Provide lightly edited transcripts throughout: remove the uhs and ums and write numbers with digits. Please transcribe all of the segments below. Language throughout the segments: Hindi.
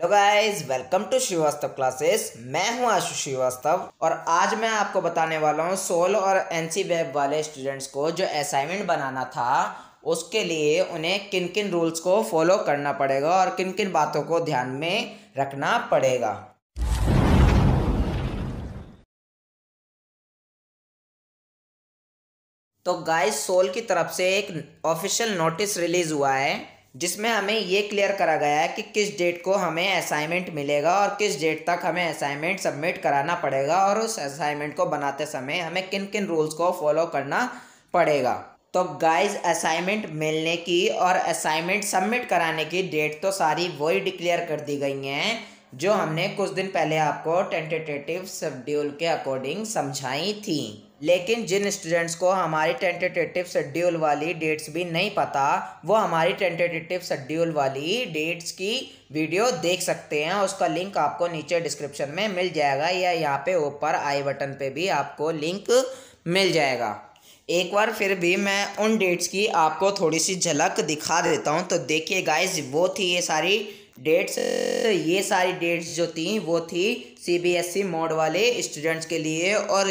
Hello guys, welcome to Shrivastava classes. मैं हूं आशु श्रीवास्तव और आज मैं आपको बताने वाला हूं सोल और एनसी वेब वाले स्टूडेंट्स को जो असाइनमेंट बनाना था उसके लिए उन्हें किन किन रूल्स को फॉलो करना पड़ेगा और किन किन बातों को ध्यान में रखना पड़ेगा। तो गाइस, सोल की तरफ से एक ऑफिशियल नोटिस रिलीज हुआ है जिसमें हमें ये क्लियर करा गया है कि किस डेट को हमें असाइनमेंट मिलेगा और किस डेट तक हमें असाइनमेंट सबमिट कराना पड़ेगा और उस असाइनमेंट को बनाते समय हमें किन किन रूल्स को फॉलो करना पड़ेगा। तो गाइस, असाइनमेंट मिलने की और असाइनमेंट सबमिट कराने की डेट तो सारी वही डिक्लेयर कर दी गई हैं जो हमने कुछ दिन पहले आपको टेंटेटिव शेड्यूल के अकॉर्डिंग समझाई थी। लेकिन जिन स्टूडेंट्स को हमारी टेंटेटिव शेड्यूल वाली डेट्स भी नहीं पता वो हमारी टेंटेटिव शेड्यूल वाली डेट्स की वीडियो देख सकते हैं। उसका लिंक आपको नीचे डिस्क्रिप्शन में मिल जाएगा या यहाँ पे ऊपर आई बटन पे भी आपको लिंक मिल जाएगा। एक बार फिर भी मैं उन डेट्स की आपको थोड़ी सी झलक दिखा देता हूँ। तो देखिए गाइज, वो थी ये सारी डेट्स जो थी वो थी सीबीएसई मोड वाले स्टूडेंट्स के लिए, और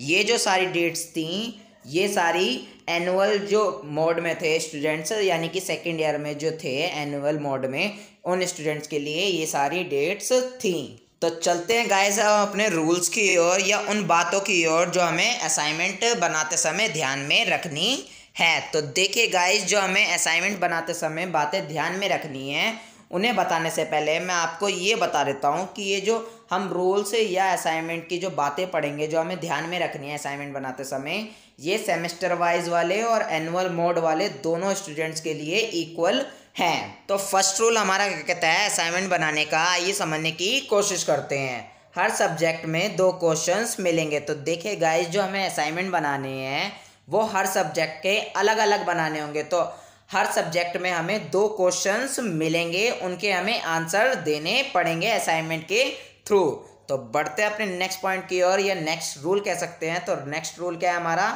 ये जो सारी डेट्स थी ये सारी एनुअल जो मोड में थे स्टूडेंट्स, यानी कि सेकेंड ईयर में जो थे एनुअल मोड में, उन स्टूडेंट्स के लिए ये सारी डेट्स थी। तो चलते हैं गाइस अपने रूल्स की ओर या उन बातों की ओर जो हमें असाइनमेंट बनाते समय ध्यान में रखनी है। तो देखिए गाइस, जो हमें असाइनमेंट बनाते समय बातें ध्यान में रखनी है उन्हें बताने से पहले मैं आपको ये बता देता हूँ कि ये जो हम रूल्स या असाइनमेंट की जो बातें पढ़ेंगे जो हमें ध्यान में रखनी है असाइनमेंट बनाते समय, ये सेमेस्टर वाइज वाले और एनुअल मोड वाले दोनों स्टूडेंट्स के लिए इक्वल हैं। तो फर्स्ट रूल हमारा क्या कहता है असाइनमेंट बनाने का, ये समझने की कोशिश करते हैं। हर सब्जेक्ट में 2 क्वेश्चंस मिलेंगे। तो देखिए गाइस, जो हमें असाइनमेंट बनाने हैं वो हर सब्जेक्ट के अलग अलग बनाने होंगे। तो हर सब्जेक्ट में हमें 2 क्वेश्चंस मिलेंगे, उनके हमें आंसर देने पड़ेंगे असाइनमेंट के थ्रू। तो बढ़ते हैं अपने नेक्स्ट पॉइंट की ओर, या नेक्स्ट रूल कह सकते हैं। तो नेक्स्ट रूल क्या है हमारा,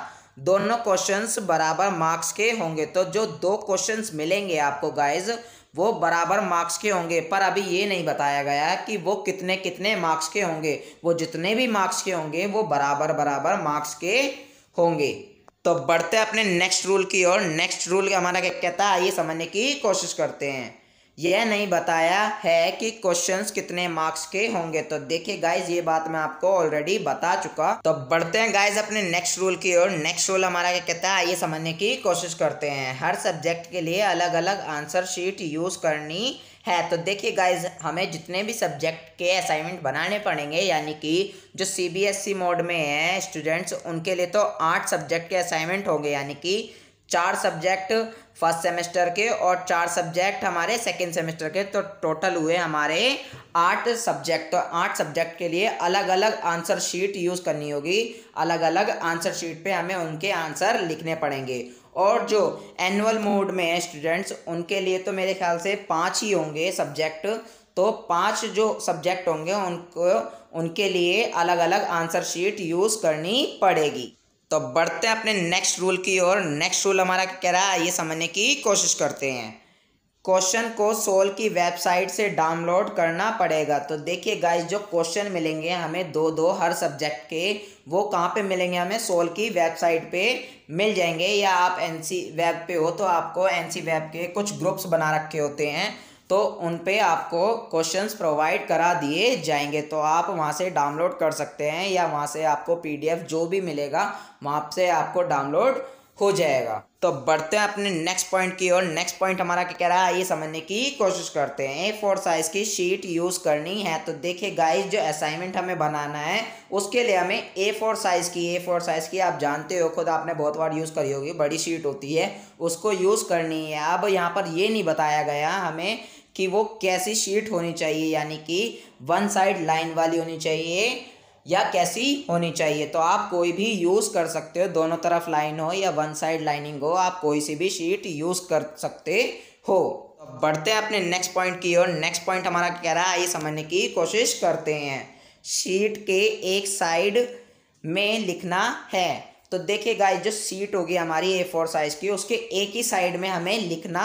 दोनों क्वेश्चंस बराबर मार्क्स के होंगे। तो जो 2 क्वेश्चंस मिलेंगे आपको गाइज वो बराबर मार्क्स के होंगे, पर अभी ये नहीं बताया गया कि वो कितने कितने मार्क्स के होंगे। वो जितने भी मार्क्स के होंगे वो बराबर बराबर मार्क्स के होंगे। तो बढ़ते हैं अपने नेक्स्ट रूल की ओर। नेक्स्ट रूल हमारा क्या कहता है, आइए समझने की कोशिश करते हैं। यह नहीं बताया है कि क्वेश्चंस कितने मार्क्स के होंगे। तो देखिए गाइज, ये बात मैं आपको ऑलरेडी बता चुका। तो बढ़ते हैं गाइज अपने नेक्स्ट रूल की ओर। नेक्स्ट रूल हमारा क्या कहता है, आइए समझने की कोशिश करते हैं। हर सब्जेक्ट के लिए अलग अलग आंसर शीट यूज करनी है। तो देखिए गाइज, हमें जितने भी सब्जेक्ट के असाइनमेंट बनाने पड़ेंगे, यानी कि जो सीबीएसई मोड में है स्टूडेंट्स उनके लिए तो 8 सब्जेक्ट के असाइनमेंट होंगे, यानी कि 4 सब्जेक्ट फर्स्ट सेमेस्टर के और 4 सब्जेक्ट हमारे सेकेंड सेमेस्टर के। तो टोटल हुए हमारे 8 सब्जेक्ट। तो 8 सब्जेक्ट के लिए अलग अलग आंसर शीट यूज़ करनी होगी। अलग अलग आंसर शीट पे हमें उनके आंसर लिखने पड़ेंगे। और जो एनुअल मोड में है स्टूडेंट्स उनके लिए तो मेरे ख्याल से 5 ही होंगे सब्जेक्ट। तो 5 जो सब्जेक्ट होंगे उनके लिए अलग अलग आंसर शीट यूज़ करनी पड़ेगी। तो बढ़ते हैं अपने नेक्स्ट रूल की ओर। नेक्स्ट रूल हमारा क्या कह रहा है, ये समझने की कोशिश करते हैं। क्वेश्चन को सोल की वेबसाइट से डाउनलोड करना पड़ेगा। तो देखिए गाइस, जो क्वेश्चन मिलेंगे हमें 2 हर सब्जेक्ट के, वो कहाँ पे मिलेंगे, हमें सोल की वेबसाइट पे मिल जाएंगे। या आप एनसी वेब पे हो तो आपको एनसी वेब के कुछ ग्रुप्स बना रखे होते हैं, तो उन पे आपको क्वेश्चंस प्रोवाइड करा दिए जाएंगे। तो आप वहाँ से डाउनलोड कर सकते हैं या वहाँ से आपको पीडीएफ जो भी मिलेगा वहाँ से आपको डाउनलोड हो जाएगा। तो बढ़ते हैं अपने नेक्स्ट पॉइंट की ओर। नेक्स्ट पॉइंट हमारा क्या कह रहा है, ये समझने की कोशिश करते हैं। A4 साइज की शीट यूज़ करनी है। तो देखिए गाइस, जो असाइनमेंट हमें बनाना है उसके लिए हमें A4 साइज की आप जानते हो, खुद आपने बहुत बार यूज़ करी होगी, बड़ी शीट होती है, उसको यूज़ करनी है। अब यहाँ पर ये नहीं बताया गया हमें कि वो कैसी शीट होनी चाहिए, यानी कि 1 साइड लाइन वाली होनी चाहिए या कैसी होनी चाहिए। तो आप कोई भी यूज़ कर सकते हो, दोनों तरफ लाइन हो या 1 साइड लाइनिंग हो, आप कोई सी भी शीट यूज़ कर सकते हो। तो बढ़ते हैं अपने नेक्स्ट पॉइंट की ओर। नेक्स्ट पॉइंट हमारा क्या कह रहा है, ये समझने की कोशिश करते हैं। शीट के एक साइड में लिखना है। तो देखिए गाइस, जो शीट होगी हमारी A4 साइज की उसके एक ही साइड में हमें लिखना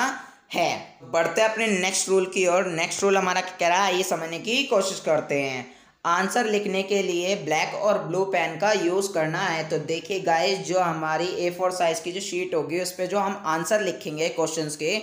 है। बढ़ते हैं अपने नेक्स्ट रूल की ओर। नेक्स्ट रूल हमारा क्या कह रहा है, ये समझने की कोशिश करते हैं। आंसर लिखने के लिए ब्लैक और ब्लू पेन का यूज़ करना है। तो देखिए गाइस, जो हमारी A4 साइज़ की जो शीट होगी उस पर जो हम आंसर लिखेंगे क्वेश्चंस के,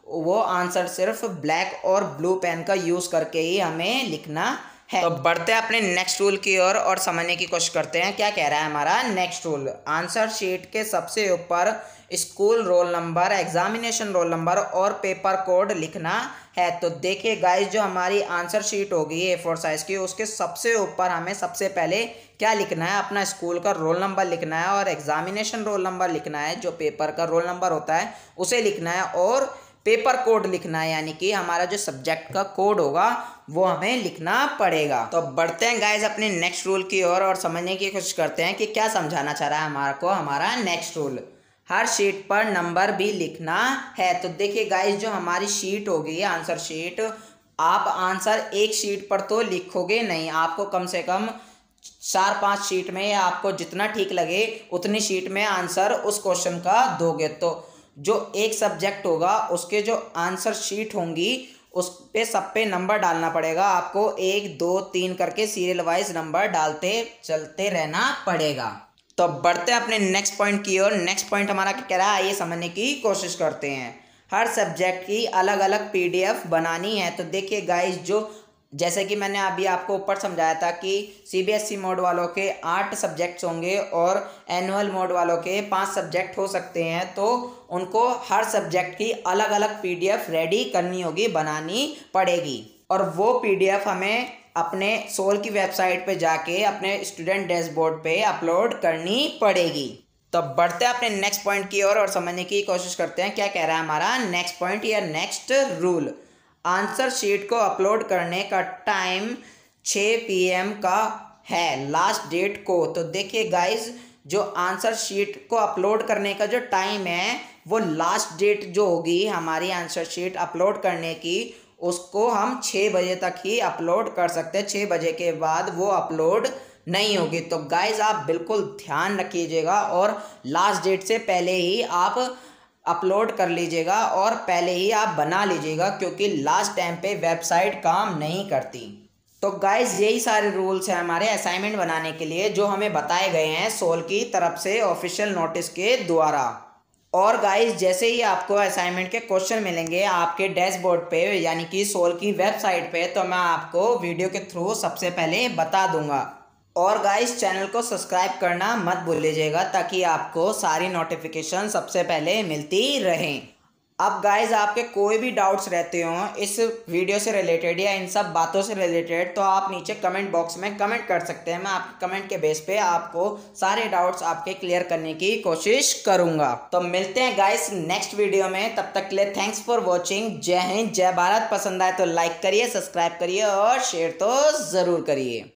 वो आंसर सिर्फ ब्लैक और ब्लू पेन का यूज़ करके ही हमें लिखना है। तो बढ़ते हैं अपने नेक्स्ट रूल की ओर और समझने की कोशिश करते हैं क्या कह रहा है हमारा नेक्स्ट रूल। आंसर शीट के सबसे ऊपर school roll number, examination roll number और पेपर कोड लिखना है। तो देखिए गाइस, जो हमारी आंसर शीट होगी A4 साइज़ की, उसके सबसे ऊपर हमें सबसे पहले क्या लिखना है, अपना स्कूल का रोल नंबर लिखना है और एग्जामिनेशन रोल नंबर लिखना है, जो पेपर का रोल नंबर होता है उसे लिखना है, और पेपर कोड लिखना है, यानी कि हमारा जो सब्जेक्ट का कोड होगा वो हमें लिखना पड़ेगा। तो बढ़ते हैं गाइज अपने नेक्स्ट रूल की ओर और समझने की कोशिश करते हैं कि क्या समझाना चाह रहा है हमारे को हमारा नेक्स्ट रूल। हर शीट पर नंबर भी लिखना है। तो देखिए गाइज, जो हमारी शीट होगी आंसर शीट, आप आंसर एक शीट पर तो लिखोगे नहीं, आपको कम से कम 4-5 शीट में, या आपको जितना ठीक लगे उतनी शीट में आंसर उस क्वेश्चन का दोगे। तो जो एक सब्जेक्ट होगा उसके जो आंसर शीट होंगी उस पे सब पे नंबर डालना पड़ेगा आपको, 1 2 3 करके सीरियल वाइज नंबर डालते चलते रहना पड़ेगा। तो बढ़ते हैं अपने नेक्स्ट पॉइंट की ओर। नेक्स्ट पॉइंट हमारा क्या कह रहा है, ये समझने की कोशिश करते हैं। हर सब्जेक्ट की अलग अलग PDF बनानी है। तो देखिए गाइस, जो जैसे कि मैंने अभी आपको ऊपर समझाया था कि CBSE मोड वालों के 8 सब्जेक्ट्स होंगे और एनुअल मोड वालों के 5 सब्जेक्ट हो सकते हैं। तो उनको हर सब्जेक्ट की अलग अलग PDF रेडी करनी होगी, बनानी पड़ेगी, और वो PDF हमें अपने सोल की वेबसाइट पे जाके अपने स्टूडेंट डैशबोर्ड पे अपलोड करनी पड़ेगी। तो बढ़ते हैं अपने नेक्स्ट पॉइंट की ओर और समझने की कोशिश करते हैं क्या कह रहा है हमारा नेक्स्ट पॉइंट या नेक्स्ट रूल। आंसर शीट को अपलोड करने का टाइम 6 PM का है, लास्ट डेट को। तो देखिए गाइज, जो आंसर शीट को अपलोड करने का जो टाइम है, वो लास्ट डेट जो होगी हमारी आंसर शीट अपलोड करने की, उसको हम 6 बजे तक ही अपलोड कर सकते हैं। 6 बजे के बाद वो अपलोड नहीं होगी। तो गाइज, आप बिल्कुल ध्यान रखिएगा और लास्ट डेट से पहले ही आप अपलोड कर लीजिएगा और पहले ही आप बना लीजिएगा, क्योंकि लास्ट टाइम पे वेबसाइट काम नहीं करती। तो गाइज, यही सारे रूल्स हैं हमारे असाइनमेंट बनाने के लिए, जो हमें बताए गए हैं सोल की तरफ से ऑफिशियल नोटिस के द्वारा। और गाइज, जैसे ही आपको असाइनमेंट के क्वेश्चन मिलेंगे आपके डैशबोर्ड पे, यानी कि सोल की वेबसाइट पे, तो मैं आपको वीडियो के थ्रू सबसे पहले बता दूंगा। और गाइस, चैनल को सब्सक्राइब करना मत भूलिएगा, ताकि आपको सारी नोटिफिकेशन सबसे पहले मिलती रहें। अब गाइस, आपके कोई भी डाउट्स रहते हो इस वीडियो से रिलेटेड या इन सब बातों से रिलेटेड, तो आप नीचे कमेंट बॉक्स में कमेंट कर सकते हैं। मैं आपके कमेंट के बेस पे आपको सारे डाउट्स आपके क्लियर करने की कोशिश करूंगा। तो मिलते हैं गाइस नेक्स्ट वीडियो में, तब तक के लिए थैंक्स फॉर वॉचिंग। जय हिंद, जय भारत। पसंद आए तो लाइक करिए, सब्सक्राइब करिए और शेयर तो ज़रूर करिए।